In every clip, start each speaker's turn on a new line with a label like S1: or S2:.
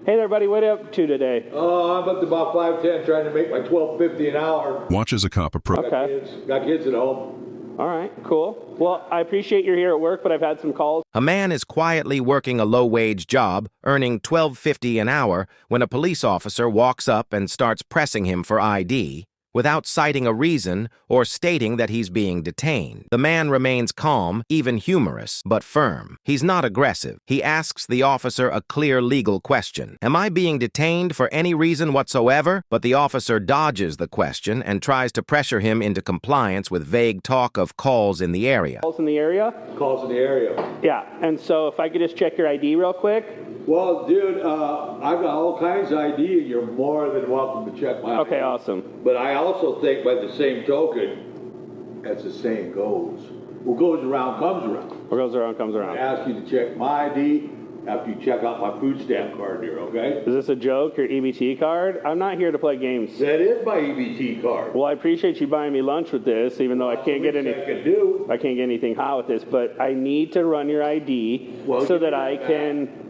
S1: Hey there, buddy. What are you up to today?
S2: Oh, I'm up to about 5:10 trying to make my $12.50 an hour.
S3: Watches a cop approach.
S1: Okay.
S2: Got kids at home.
S1: All right, cool. Well, I appreciate you're here at work, but I've had some calls.
S4: A man is quietly working a low-wage job, earning $12.50 an hour, when a police officer walks up and starts pressing him for ID, without citing a reason or stating that he's being detained. The man remains calm, even humorous, but firm. He's not aggressive. He asks the officer a clear legal question. Am I being detained for any reason whatsoever? But the officer dodges the question and tries to pressure him into compliance with vague talk of calls in the area.
S1: Calls in the area?
S2: Calls in the area.
S1: Yeah, and so if I could just check your ID real quick.
S2: Well, dude, I've got all kinds of ID. You're more than welcome to check my ID.
S1: Okay, awesome.
S2: But I also think by the same token, as the saying goes, what goes around comes around.
S1: What goes around comes
S2: I
S1: around.
S2: ask you to check my ID after you check out my food stamp card here, okay?
S1: Is this a joke, your EBT card? I'm not here to play games.
S2: That is my EBT card.
S1: Well, I appreciate you buying me lunch with this, even though I can't get any.
S2: I can do.
S1: I can't get anything hot with this, but I need to run your ID
S2: Well,
S1: so
S2: give
S1: that
S2: me
S1: I
S2: that
S1: can.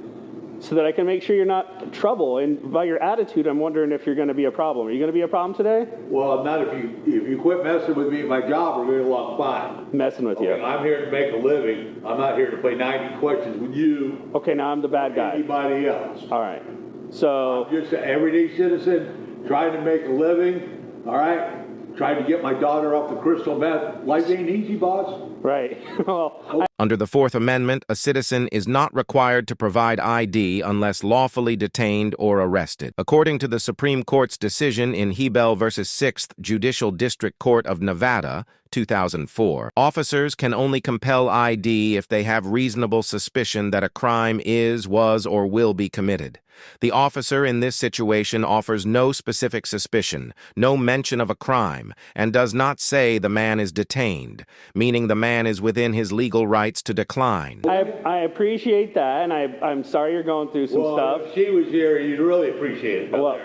S1: So that I can make sure you're not in trouble. And by your attitude, I'm wondering if you're going to be a problem. Are you going to be a problem today?
S2: Well, I'm not if you quit messing with me at my job, we're going to look fine.
S1: Messing with you.
S2: Okay, I'm here to make a living. I'm not here to play 90 questions with you.
S1: Okay, now I'm the bad
S2: or
S1: guy.
S2: anybody else.
S1: All right. So,
S2: I'm just an everyday citizen trying to make a living. All right, trying to get my daughter off the crystal meth. Life ain't easy, boss.
S1: right. Well,
S4: Under the Fourth Amendment, a citizen is not required to provide ID unless lawfully detained or arrested. According to the Supreme Court's decision in Hebel v. 6th Judicial District Court of Nevada, 2004, officers can only compel ID if they have reasonable suspicion that a crime is, was, or will be committed. The officer in this situation offers no specific suspicion, no mention of a crime, and does not say the man is detained, meaning the man is within his legal rights to decline.
S1: I appreciate that, and I'm sorry you're going through some stuff.
S2: If she was here, you'd really appreciate it.
S1: Well,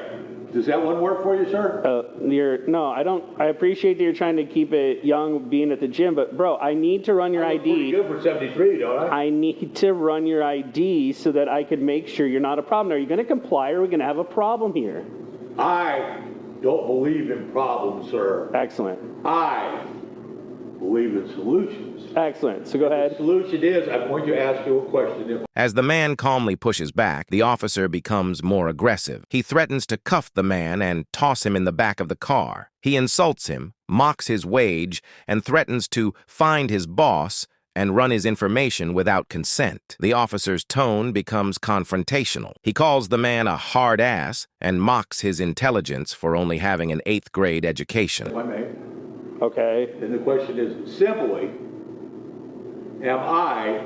S2: does that one work for you, sir?
S1: No, I don't. I appreciate that you're trying to keep it young, being at the gym, but bro, I need to run your
S2: I look pretty
S1: ID.
S2: good for 73, don't I?
S1: I need to run your ID so that I can make sure you're not a problem. Are you going to comply, or are we going to have a problem here?
S2: I don't believe in problems, sir.
S1: Excellent.
S2: I believe in solutions.
S1: Excellent. So go
S2: The
S1: ahead.
S2: solution is I'm going to ask you a question.
S4: As the man calmly pushes back, the officer becomes more aggressive. He threatens to cuff the man and toss him in the back of the car. He insults him, mocks his wage, and threatens to find his boss and run his information without consent. The officer's tone becomes confrontational. He calls the man a hard ass and mocks his intelligence for only having an 8th grade education.
S2: If I may.
S1: Okay.
S2: And the question is simply, am I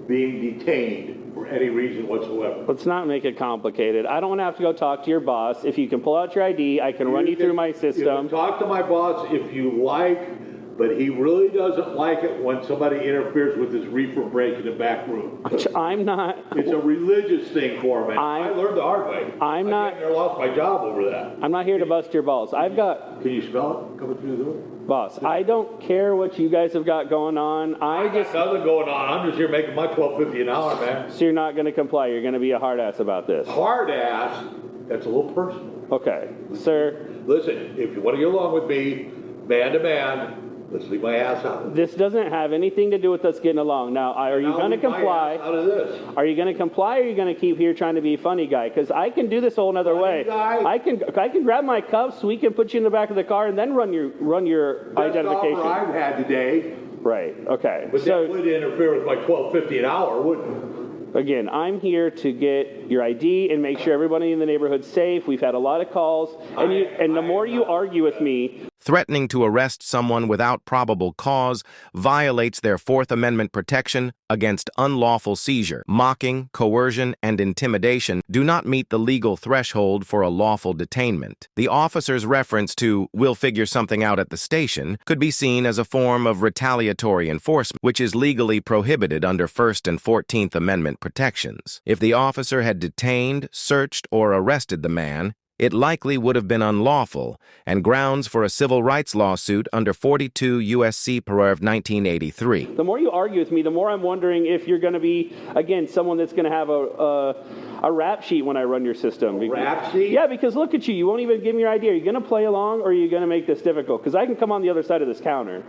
S2: being detained for any reason whatsoever?
S1: Let's not make it complicated. I don't want to have to go talk to your boss. If you can pull out your ID, I can run you through my
S2: You
S1: system.
S2: can talk to my boss if you like, but he really doesn't like it when somebody interferes with his reefer break in the back room.
S1: I'm not.
S2: It's a religious thing for me. I learned the hard way.
S1: I'm not-
S2: I lost my job over that.
S1: I'm not here to bust your balls. I've got.
S2: Can you smell it coming through the door?
S1: Boss, I don't care what you guys have got going on.
S2: I got nothing going on. I'm just here making my $12.50 an hour, man.
S1: So you're not going to comply. You're going to be a hard ass about this.
S2: Hard ass. That's a little personal.
S1: Okay, sir.
S2: Listen, if you want to get along with me, man to man, let's leave my ass out of it.
S1: This doesn't have anything to do with us getting along. Now, are you going to comply?
S2: Out of this.
S1: Are you going to comply, or are you going to keep here trying to be a funny guy? Because I can do this a whole nother way.
S2: Guy?
S1: I can grab my cuffs. We can put you in the back of the car and then run your
S2: Best
S1: identification.
S2: offer I've had today,
S1: Right. Okay.
S2: but that would interfere with my $12.50 an hour, wouldn't it?
S1: Again, I'm here to get your ID and make sure everybody in the neighborhood's safe. We've had a lot of calls, and the more you argue with me,
S4: Threatening to arrest someone without probable cause violates their Fourth Amendment protection against unlawful seizure. Mocking, coercion, and intimidation do not meet the legal threshold for a lawful detainment. The officer's reference to "we'll figure something out at the station" could be seen as a form of retaliatory enforcement, which is legally prohibited under First and 14th Amendment protections. If the officer had detained, searched, or arrested the man, it likely would have been unlawful and grounds for a civil rights lawsuit under 42 U.S.C. Paragraph 1983.
S1: The more you argue with me, the more I'm wondering if you're going to be, again, someone that's going to have a rap sheet when I run your system.
S2: Rap sheet?
S1: Yeah, because look at you. You won't even give me your idea. Are you going to play along, or are you going to make this difficult? Because I can come on the other side of this counter.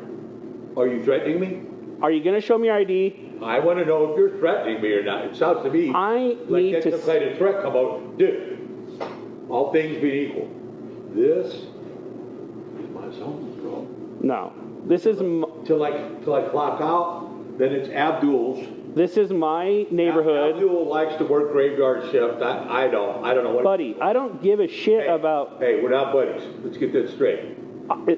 S2: Are you threatening me?
S1: Are you going to show me your ID?
S2: I want to know if you're threatening me or not. It sounds to me like that's some kind of threat come out. Dude, all things being equal, this is my zone, bro.
S1: No. This is
S2: Till I clock out, then it's Abdul's.
S1: This is my neighborhood.
S2: Abdul likes to work graveyard shift. I don't know what.
S1: Buddy, I don't give a shit about...
S2: Hey, we're not buddies. Let's get this straight.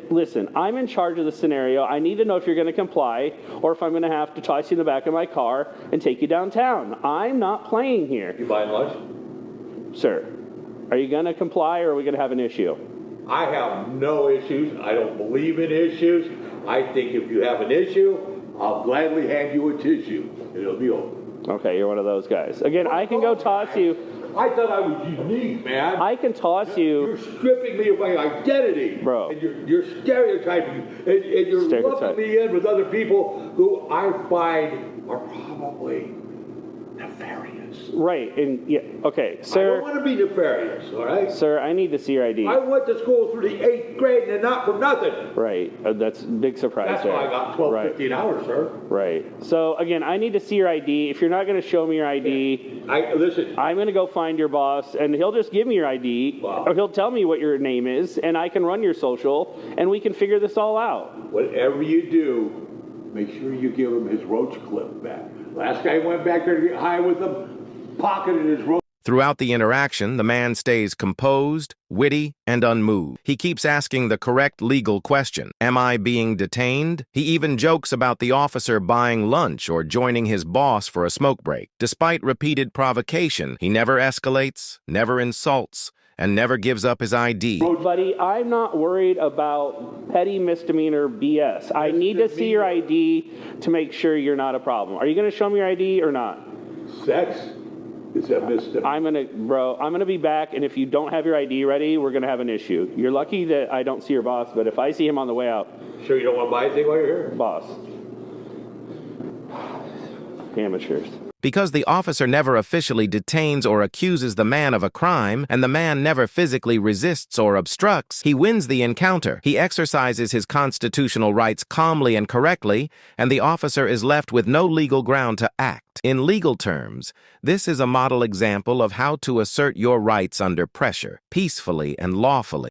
S1: Listen, I'm in charge of the scenario. I need to know if you're going to comply or if I'm going to have to toss you in the back of my car and take you downtown. I'm not playing here.
S2: You buying lunch?
S1: Sir, are you going to comply or are we going to have an issue?
S2: I have no issues. I don't believe in issues. I think if you have an issue, I'll gladly hand you a tissue and it'll be over.
S1: Okay, you're one of those guys. Again, I can go toss you.
S2: I thought I was unique, man.
S1: I can toss you.
S2: You're stripping me of my identity.
S1: Bro.
S2: And you're stereotyping. And you're lumping me in with other people who I find are probably nefarious.
S1: Right, and yeah, okay,
S2: I
S1: sir.
S2: don't want to be nefarious, all right?
S1: Sir, I need to see your ID.
S2: I went to school through the 8th grade and not for nothing.
S1: Right, that's a big surprise.
S2: That's why I got 12, 15 hours, sir.
S1: Right. So, again, I need to see your ID. If you're not going to show me your ID,
S2: Listen.
S1: I'm going to go find your boss, and he'll just give me your ID,
S2: Wow.
S1: or he'll tell me what your name is, and I can run your social, and we can figure this all out.
S2: Whatever you do, make sure you give him his roach clip back. Last guy went back there to get high with him, pocketed his roach.
S4: Throughout the interaction, the man stays composed, witty, and unmoved. He keeps asking the correct legal question. Am I being detained? He even jokes about the officer buying lunch or joining his boss for a smoke break. Despite repeated provocation, he never escalates, never insults, and never gives up his ID.
S1: Buddy, I'm not worried about petty misdemeanor BS. I need to see your ID to make sure you're not a problem. Are you going to show me your ID or not?
S2: Sex is a misdemeanor.
S1: I'm gonna be back, and if you don't have your ID ready, we're gonna have an issue. You're lucky that I don't see your boss, but if I see him on the way out...
S2: Sure you don't want to buy anything while you're here?
S1: Boss. Amateurs.
S4: Because the officer never officially detains or accuses the man of a crime, and the man never physically resists or obstructs, he wins the encounter. He exercises his constitutional rights calmly and correctly, and the officer is left with no legal ground to act. In legal terms, this is a model example of how to assert your rights under pressure, peacefully and lawfully.